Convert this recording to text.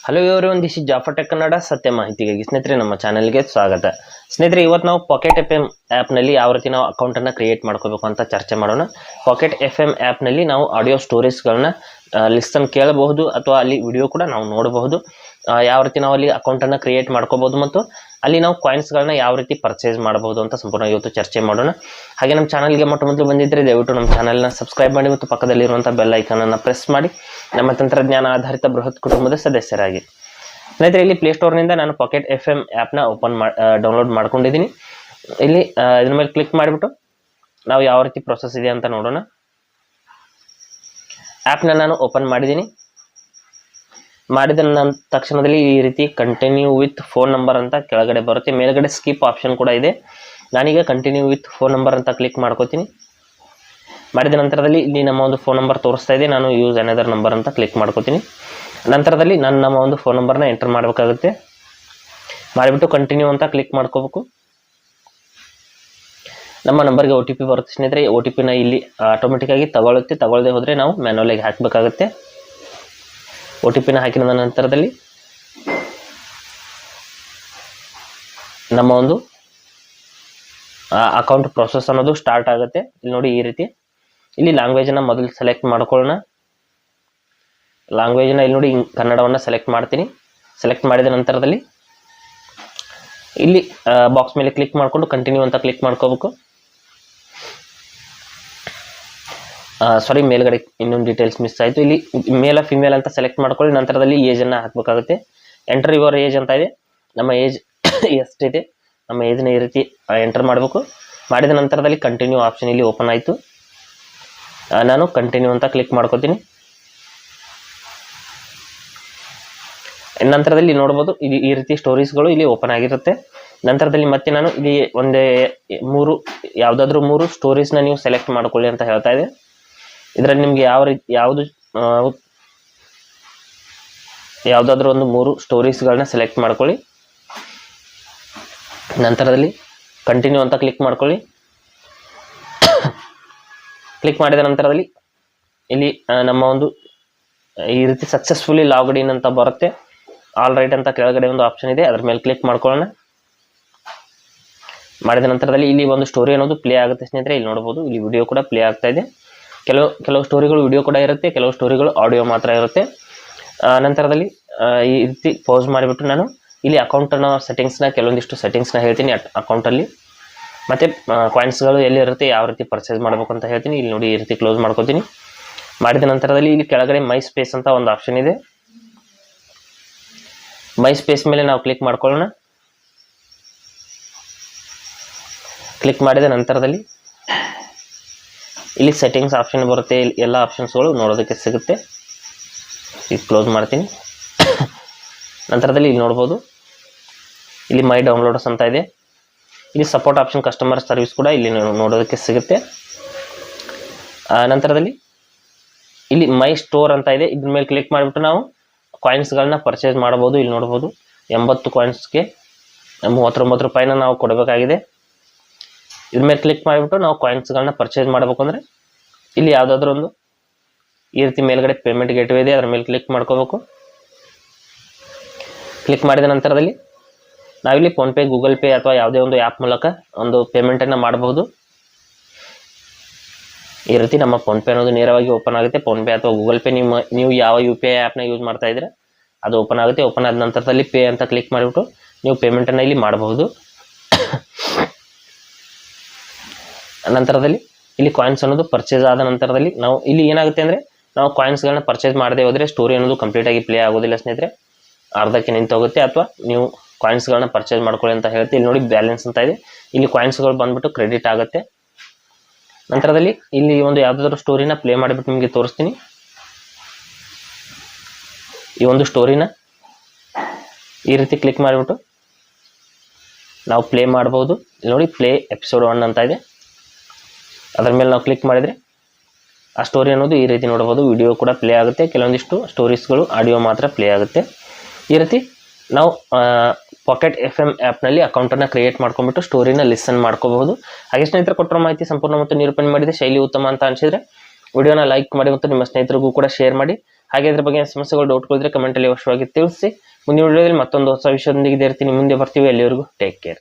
Hello everyone, this is Jafar tech Kannada. ಸತ್ಯ ಮಾಹಿತಿಗಾಗಿ ಸ್ನೇಹಿತರೆ ನಮ್ಮ ಚಾನಲ್ಗೆ ಸ್ವಾಗತ. ಸ್ನೇಹಿತರೆ, ಇವತ್ತು ನಾವು ಪಾಕೆಟ್ ಎಫ್ ಎಂ ಆ್ಯಪ್ನಲ್ಲಿ ಯಾವ ರೀತಿ ನಾವು ಅಕೌಂಟನ್ನು ಕ್ರಿಯೇಟ್ ಮಾಡ್ಕೋಬೇಕು ಅಂತ ಚರ್ಚೆ ಮಾಡೋಣ. ಪಾಕೆಟ್ ಎಫ್ ಎಂ ಆ್ಯಪ್ನಲ್ಲಿ ನಾವು ಆಡಿಯೋ ಸ್ಟೋರೀಸ್ಗಳನ್ನ ಲಿಸ್ಟನ್ನು ಕೇಳಬಹುದು ಅಥವಾ ಅಲ್ಲಿ ವಿಡಿಯೋ ಕೂಡ ನಾವು ನೋಡಬಹುದು. ಯಾವ ರೀತಿ ನಾವು ಅಲ್ಲಿ ಅಕೌಂಟನ್ನು ಕ್ರಿಯೇಟ್ ಮಾಡ್ಕೋಬಹುದು ಮತ್ತು ಅಲ್ಲಿ ನಾವು ಕಾಯಿನ್ಸ್ಗಳನ್ನ ಯಾವ ರೀತಿ ಪರ್ಚೇಸ್ ಮಾಡಬಹುದು ಅಂತ ಸಂಪೂರ್ಣ ಇವತ್ತು ಚರ್ಚೆ ಮಾಡೋಣ. ಹಾಗೆ ನಮ್ಮ ಚಾನಲ್ಗೆ ಮೊಟ್ಟ ಮೊದಲು ಬಂದಿದ್ದರೆ ದಯವಿಟ್ಟು ನಮ್ಮ ಚಾನಲ್ನ ಸಬ್ಸ್ಕ್ರೈಬ್ ಮಾಡಿ ಮತ್ತು ಪಕ್ಕದಲ್ಲಿರುವಂಥ ಬೆಲ್ ಐಕನನ್ನು ಪ್ರೆಸ್ ಮಾಡಿ ನಮ್ಮ ತಂತ್ರಜ್ಞಾನ ಆಧಾರಿತ ಬೃಹತ್ ಕುಟುಂಬದ ಸದಸ್ಯರಾಗಿ. ಸ್ನೇಹಿತರೆ, ಇಲ್ಲಿ ಪ್ಲೇಸ್ಟೋರ್ನಿಂದ ನಾನು ಪಾಕೆಟ್ ಎಫ್ ಎಂ ಆ್ಯಪ್ನ ಡೌನ್ಲೋಡ್ ಮಾಡ್ಕೊಂಡಿದ್ದೀನಿ. ಇಲ್ಲಿ ಇದ್ರ ಮೇಲೆ ಕ್ಲಿಕ್ ಮಾಡಿಬಿಟ್ಟು ನಾವು ಯಾವ ರೀತಿ ಪ್ರೊಸೆಸ್ ಇದೆ ಅಂತ ನೋಡೋಣ. ಆ್ಯಪ್ನ ನಾನು ಓಪನ್ ಮಾಡಿದ್ದೀನಿ. ಮಾಡಿದ ತಕ್ಷಣದಲ್ಲಿ ಈ ರೀತಿ ಕಂಟಿನ್ಯೂ ವಿತ್ ಫೋನ್ ನಂಬರ್ ಅಂತ ಕೆಳಗಡೆ ಬರುತ್ತೆ. ಮೇಲ್ಗಡೆ ಸ್ಕಿಪ್ ಆಪ್ಷನ್ ಕೂಡ ಇದೆ. ನಾನೀಗ ಕಂಟಿನ್ಯೂ ವಿತ್ ಫೋನ್ ನಂಬರ್ ಅಂತ ಕ್ಲಿಕ್ ಮಾಡ್ಕೋತೀನಿ. ಮಾಡಿದ ನಂತರದಲ್ಲಿ ಇಲ್ಲಿ ನಮ್ಮ ಒಂದು ಫೋನ್ ನಂಬರ್ ತೋರಿಸ್ತಾ ಇದೆ. ನಾನು ಯೂಸ್ ಅನದರ್ ನಂಬರ್ ಅಂತ ಕ್ಲಿಕ್ ಮಾಡ್ಕೋತೀನಿ. ನಂತರದಲ್ಲಿ ನಾನು ನಮ್ಮ ಒಂದು ಫೋನ್ ನಂಬರ್ನ ಎಂಟರ್ ಮಾಡಬೇಕಾಗುತ್ತೆ. ಮಾಡಿಬಿಟ್ಟು ಕಂಟಿನ್ಯೂ ಅಂತ ಕ್ಲಿಕ್ ಮಾಡ್ಕೋಬೇಕು. ನಮ್ಮ ನಂಬರ್ಗೆ OTP ಬರುತ್ತೆ ಸ್ನೇಹಿತರೆ. OTPನ ಇಲ್ಲಿ ಆಟೋಮೆಟಿಕ್ಕಾಗಿ ತಗೊಳ್ಳದೆ ಹೋದರೆ ನಾವು ಮ್ಯಾನ್ಯುವಲಾಗಿ ಹಾಕಬೇಕಾಗುತ್ತೆ. OTPನ ಹಾಕಿದ ನಂತರದಲ್ಲಿ ನಮ್ಮ ಒಂದು ಅಕೌಂಟ್ ಪ್ರೊಸೆಸ್ ಅನ್ನೋದು ಸ್ಟಾರ್ಟ್ ಆಗುತ್ತೆ. ಇಲ್ಲಿ ನೋಡಿ, ಈ ರೀತಿ ಇಲ್ಲಿ ಲ್ಯಾಂಗ್ವೇಜನ್ನು ಮೊದಲು ಸೆಲೆಕ್ಟ್ ಮಾಡ್ಕೊಳ್ಳೋಣ. ಲ್ಯಾಂಗ್ವೇಜ್ನ ಇಲ್ಲಿ ನೋಡಿ ಕನ್ನಡವನ್ನು ಸೆಲೆಕ್ಟ್ ಮಾಡ್ತೀನಿ. ಸೆಲೆಕ್ಟ್ ಮಾಡಿದ ನಂತರದಲ್ಲಿ ಇಲ್ಲಿ ಬಾಕ್ಸ್ ಮೇಲೆ ಕ್ಲಿಕ್ ಮಾಡಿಕೊಂಡು ಕಂಟಿನ್ಯೂ ಅಂತ ಕ್ಲಿಕ್ ಮಾಡ್ಕೋಬೇಕು. ಮೇಲ್ಗಡೆ ಇನ್ನೊಂದು ಡೀಟೇಲ್ಸ್ ಮಿಸ್ ಆಯಿತು. ಇಲ್ಲಿ ಮೇಲ್ ಫಿಮೇಲ್ ಅಂತ ಸೆಲೆಕ್ಟ್ ಮಾಡ್ಕೊಳ್ಳಿ. ನಂತರದಲ್ಲಿ ಏಜನ್ನು ಹಾಕಬೇಕಾಗುತ್ತೆ. ಎಂಟರ್ ಯುವರ್ ಏಜ್ ಅಂತ ಇದೆ. ನಮ್ಮ ಏಜ್ ಎಷ್ಟಿದೆ, ನಮ್ಮ ಏಜ್ನ ಈ ರೀತಿ ಎಂಟರ್ ಮಾಡಬೇಕು. ಮಾಡಿದ ನಂತರದಲ್ಲಿ ಕಂಟಿನ್ಯೂ ಆಪ್ಷನ್ ಇಲ್ಲಿ ಓಪನ್ ಆಯಿತು. ನಾನು ಕಂಟಿನ್ಯೂ ಅಂತ ಕ್ಲಿಕ್ ಮಾಡ್ಕೋತೀನಿ. ನಂತರದಲ್ಲಿ ನೋಡ್ಬೋದು ಈ ರೀತಿ ಸ್ಟೋರೀಸ್ಗಳು ಇಲ್ಲಿ ಓಪನ್ ಆಗಿರುತ್ತೆ. ನಂತರದಲ್ಲಿ ಮತ್ತೆ ನಾನು ಇಲ್ಲಿ ಯಾವುದಾದ್ರೂ ಮೂರು ಸ್ಟೋರೀಸ್ನ ನೀವು ಸೆಲೆಕ್ಟ್ ಮಾಡ್ಕೊಳ್ಳಿ ಅಂತ ಹೇಳ್ತಾ ಇದೆ. ಇದರಲ್ಲಿ ನಿಮಗೆ ಯಾವುದಾದ್ರೂ ಒಂದು ಮೂರು ಸ್ಟೋರೀಸ್ಗಳನ್ನ ಸೆಲೆಕ್ಟ್ ಮಾಡ್ಕೊಳ್ಳಿ. ನಂತರದಲ್ಲಿ ಕಂಟಿನ್ಯೂ ಅಂತ ಕ್ಲಿಕ್ ಮಾಡ್ಕೊಳ್ಳಿ. ಕ್ಲಿಕ್ ಮಾಡಿದ ನಂತರದಲ್ಲಿ ಇಲ್ಲಿ ನಮ್ಮ ಒಂದು ಈ ರೀತಿ ಸಕ್ಸಸ್ಫುಲಿ ಲಾಗ್ಡ್ ಇನ್ ಅಂತ ಬರುತ್ತೆ. ಆಲ್ ರೈಟ್ ಅಂತ ಕೆಳಗಡೆ ಒಂದು ಆಪ್ಷನ್ ಇದೆ, ಅದ್ರ ಮೇಲೆ ಕ್ಲಿಕ್ ಮಾಡ್ಕೊಳ್ಳೋಣ. ಮಾಡಿದ ನಂತರದಲ್ಲಿ ಇಲ್ಲಿ ಒಂದು ಸ್ಟೋರಿ ಅನ್ನೋದು ಪ್ಲೇ ಆಗುತ್ತೆ ಸ್ನೇಹಿತರೆ. ಇಲ್ಲಿ ನೋಡ್ಬೋದು, ಇಲ್ಲಿ ವಿಡಿಯೋ ಕೂಡ ಪ್ಲೇ ಆಗ್ತಾ ಇದೆ. ಕೆಲವು ಸ್ಟೋರಿಗಳು ವಿಡಿಯೋ ಕೂಡ ಇರುತ್ತೆ, ಕೆಲವು ಸ್ಟೋರಿಗಳು ಆಡಿಯೋ ಮಾತ್ರ ಇರುತ್ತೆ. ನಂತರದಲ್ಲಿ ಈ ರೀತಿ ಪೌಸ್ ಮಾಡಿಬಿಟ್ಟು ನಾನು ಇಲ್ಲಿ ಅಕೌಂಟನ್ನು ಕೆಲವೊಂದಿಷ್ಟು ಸೆಟ್ಟಿಂಗ್ಸ್ನ ಹೇಳ್ತೀನಿ ಅಕೌಂಟಲ್ಲಿ. ಮತ್ತು ಕಾಯಿನ್ಸ್ಗಳು ಎಲ್ಲಿರುತ್ತೆ, ಯಾವ ರೀತಿ ಪರ್ಚೇಸ್ ಮಾಡಬೇಕು ಅಂತ ಹೇಳ್ತೀನಿ. ಇಲ್ಲಿ ನೋಡಿ, ಈ ರೀತಿ ಕ್ಲೋಸ್ ಮಾಡ್ಕೋತೀನಿ. ಮಾಡಿದ ನಂತರದಲ್ಲಿ ಇಲ್ಲಿ ಕೆಳಗಡೆ ಮೈ ಸ್ಪೇಸ್ ಅಂತ ಒಂದು ಆಪ್ಷನ್ ಇದೆ. ಮೈ ಸ್ಪೇಸ್ ಮೇಲೆ ನಾವು ಕ್ಲಿಕ್ ಮಾಡ್ಕೊಳ್ಳೋಣ. ಕ್ಲಿಕ್ ಮಾಡಿದ ನಂತರದಲ್ಲಿ ಇಲ್ಲಿ ಸೆಟ್ಟಿಂಗ್ಸ್ ಆಪ್ಷನ್ ಬರುತ್ತೆ. ಎಲ್ಲ ಆಪ್ಷನ್ಸ್ಗಳು ನೋಡೋದಕ್ಕೆ ಸಿಗುತ್ತೆ. ಈಗ ಕ್ಲೋಸ್ ಮಾಡ್ತೀನಿ. ನಂತರದಲ್ಲಿ ಇಲ್ಲಿ ನೋಡ್ಬೋದು, ಇಲ್ಲಿ ಮೈ ಡೌನ್ಲೋಡ್ಸ್ ಅಂತ ಇದೆ. ಇಲ್ಲಿ ಸಪೋರ್ಟ್ ಆಪ್ಷನ್, ಕಸ್ಟಮರ್ ಸರ್ವಿಸ್ ಕೂಡ ಇಲ್ಲಿ ನೋಡೋದಕ್ಕೆ ಸಿಗುತ್ತೆ. ನಂತರದಲ್ಲಿ ಇಲ್ಲಿ ಮೈ ಸ್ಟೋರ್ ಅಂತ ಇದೆ. ಇದ್ರ ಮೇಲೆ ಕ್ಲಿಕ್ ಮಾಡಿಬಿಟ್ಟು ನಾವು ಕಾಯಿನ್ಸ್ಗಳನ್ನ ಪರ್ಚೇಸ್ ಮಾಡ್ಬೋದು. ಇಲ್ಲಿ ನೋಡ್ಬೋದು, 80 ಕಾಯಿನ್ಸ್ಗೆ 39 ರೂಪಾಯಿನ ನಾವು ಕೊಡಬೇಕಾಗಿದೆ. ಇದ್ರ ಮೇಲೆ ಕ್ಲಿಕ್ ಮಾಡಿಬಿಟ್ಟು ನಾವು ಕಾಯಿನ್ಸ್ಗಳನ್ನ ಪರ್ಚೇಸ್ ಮಾಡಬೇಕು ಅಂದರೆ ಇಲ್ಲಿ ಯಾವುದಾದ್ರೂ ಒಂದು ಈ ರೀತಿ ಮೇಲ್ಗಡೆ ಪೇಮೆಂಟ್ ಗೇಟ್ವೇ ಇದೆ, ಅದ್ರ ಮೇಲೆ ಕ್ಲಿಕ್ ಮಾಡ್ಕೋಬೇಕು. ಕ್ಲಿಕ್ ಮಾಡಿದ ನಂತರದಲ್ಲಿ ನಾವಿಲ್ಲಿ ಫೋನ್ಪೇ, ಗೂಗಲ್ ಪೇ ಅಥವಾ ಯಾವುದೇ ಒಂದು ಆ್ಯಪ್ ಮೂಲಕ ಒಂದು ಪೇಮೆಂಟನ್ನು ಮಾಡಬಹುದು. ಈ ರೀತಿ ನಮ್ಮ ಫೋನ್ಪೇ ಅನ್ನೋದು ನೇರವಾಗಿ ಓಪನ್ ಆಗುತ್ತೆ. ಫೋನ್ಪೇ ಅಥವಾ ಗೂಗಲ್ ಪೇ ನೀವು ಯಾವ UPI ಆ್ಯಪ್ನ ಯೂಸ್ ಮಾಡ್ತಾ ಇದ್ರೆ ಅದು ಓಪನ್ ಆಗುತ್ತೆ. ಓಪನ್ ಆದ ನಂತರದಲ್ಲಿ ಪೇ ಅಂತ ಕ್ಲಿಕ್ ಮಾಡಿಬಿಟ್ಟು ನೀವು ಪೇಮೆಂಟನ್ನು ಇಲ್ಲಿ ಮಾಡಬಹುದು. ನಂತರದಲ್ಲಿ ಇಲ್ಲಿ ಕಾಯಿನ್ಸ್ ಅನ್ನೋದು ಪರ್ಚೇಸ್ ಆದ ನಂತರದಲ್ಲಿ ನಾವು ಇಲ್ಲಿ ಏನಾಗುತ್ತೆ ಅಂದರೆ, ನಾವು ಕಾಯಿನ್ಸ್ಗಳನ್ನ ಪರ್ಚೇಸ್ ಮಾಡದೆ ಹೋದರೆ ಸ್ಟೋರಿ ಅನ್ನೋದು ಕಂಪ್ಲೀಟಾಗಿ ಪ್ಲೇ ಆಗೋದಿಲ್ಲ ಸ್ನೇಹಿತರೆ. ಅರ್ಧಕ್ಕೆ ನಿಂತೋಗುತ್ತೆ. ಅಥವಾ ನೀವು ಕಾಯಿನ್ಸ್ಗಳನ್ನ ಪರ್ಚೇಸ್ ಮಾಡ್ಕೊಳ್ಳಿ ಅಂತ ಹೇಳ್ತೀವಿ. ಇಲ್ಲಿ ನೋಡಿ, ಬ್ಯಾಲೆನ್ಸ್ ಅಂತ ಇದೆ. ಇಲ್ಲಿ ಕಾಯಿನ್ಸ್ಗಳು ಬಂದ್ಬಿಟ್ಟು ಕ್ರೆಡಿಟ್ ಆಗುತ್ತೆ. ನಂತರದಲ್ಲಿ ಇಲ್ಲಿ ಒಂದು ಯಾವುದಾದ್ರೂ ಸ್ಟೋರಿನ ಪ್ಲೇ ಮಾಡಿಬಿಟ್ಟು ನಿಮಗೆ ತೋರಿಸ್ತೀನಿ. ಈ ಒಂದು ಸ್ಟೋರಿನ ಈ ರೀತಿ ಕ್ಲಿಕ್ ಮಾಡಿಬಿಟ್ಟು ನಾವು ಪ್ಲೇ ಮಾಡ್ಬೋದು. ಇಲ್ಲಿ ನೋಡಿ, ಪ್ಲೇ ಎಪಿಸೋಡ್ 1 ಅಂತ ಇದೆ. ಅದರ ಮೇಲೆ ನಾವು ಕ್ಲಿಕ್ ಮಾಡಿದರೆ ಆ ಸ್ಟೋರಿ ಅನ್ನೋದು ಈ ರೀತಿ ನೋಡ್ಬೋದು. ವಿಡಿಯೋ ಕೂಡ ಪ್ಲೇ ಆಗುತ್ತೆ. ಕೆಲವೊಂದಿಷ್ಟು ಸ್ಟೋರೀಸ್ಗಳು ಆಡಿಯೋ ಮಾತ್ರ ಪ್ಲೇ ಆಗುತ್ತೆ. ಈ ರೀತಿ ನಾವು ಪಾಕೆಟ್ ಎಫ್ ಎಂ ಆ್ಯಪ್ನಲ್ಲಿ ಅಕೌಂಟನ್ನು ಕ್ರಿಯೇಟ್ ಮಾಡ್ಕೊಂಡ್ಬಿಟ್ಟು ಸ್ಟೋರಿನ ಲಿಸನ್ ಮಾಡ್ಕೋಬಹುದು. ಹಾಗೆ ಸ್ನೇಹಿತರು ಕೊಟ್ಟಿರೋ ಮಾಹಿತಿ ಸಂಪೂರ್ಣ ಮತ್ತು ನಿರೂಪಣೆ ಮಾಡಿದೆ, ಶೈಲಿ ಉತ್ತಮ ಅಂತ ಅನಿಸಿದರೆ ವಿಡಿಯೋನ ಲೈಕ್ ಮಾಡಿ ಮತ್ತು ನಿಮ್ಮ ಸ್ನೇಹಿತರಿಗೂ ಕೂಡ ಶೇರ್ ಮಾಡಿ. ಹಾಗೆ ಇದ್ರ ಬಗ್ಗೆ ಸಮಸ್ಯೆಗಳು ಡೌಟ್ಗಳಿದ್ರೆ ಕಮೆಂಟಲ್ಲಿ ಅವಶ್ಯವಾಗಿ ತಿಳಿಸಿ. ಮುಂದಿನ ವಿಡಿಯೋದಲ್ಲಿ ಮತ್ತೊಂದು ಹೊಸ ವಿಷಯದೊಂದಿಗೆ ಇರ್ತೀನಿ, ಮುಂದೆ ಬರ್ತೀವಿ. ಅಲ್ಲಿವರೆಗೂ ಟೇಕ್ ಕೇರ್.